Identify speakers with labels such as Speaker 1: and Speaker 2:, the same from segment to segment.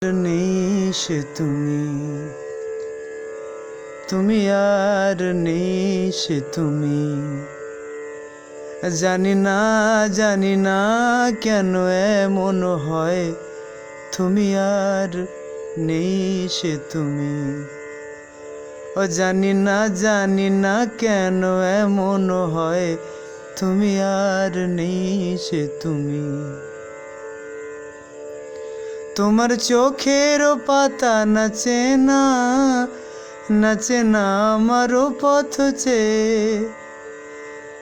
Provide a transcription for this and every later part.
Speaker 1: নেই সে তুমি আর নেই সে তুমি। জানি না কেন এমন হয়, তুমি আর নেই সে তুমি। ও জানি না কেন এমন হয়, তুমি আর নেই সে তুমি। তোমার চোখের পাতা নাচে না আমারও পথ চেয়ে।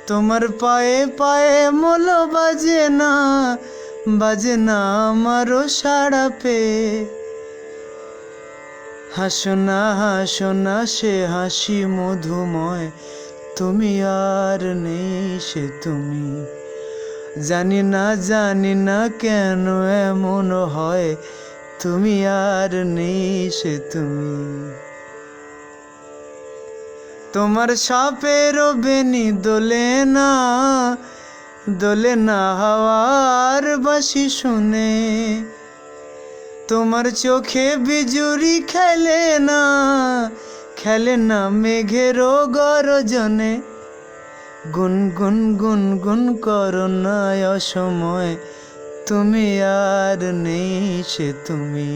Speaker 1: তোমার পায়ে পায়ে মোল বাজে না আমারও সাড়া পেয়ে। হাসো না সে হাসি মধুময়, তুমি আর নেই সে তুমি। জানি না কেন এমন হয়, তুমি আর নেই সে তুমি। তোমার সাপের বেনি দোলে না হাওয়ার বাঁশি শুনে। তোমার চোখে বিজুরি খেলে না মেঘেরও গর্জনে। গুন করো না অসময়, তুমি আর নেই সে তুমি।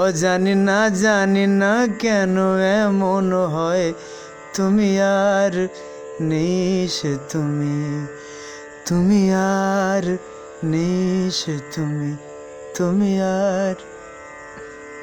Speaker 1: ও জানি না কেন এমন হয়, তুমি আর নেই সে তুমি। তুমি আর নেই সে তুমি আর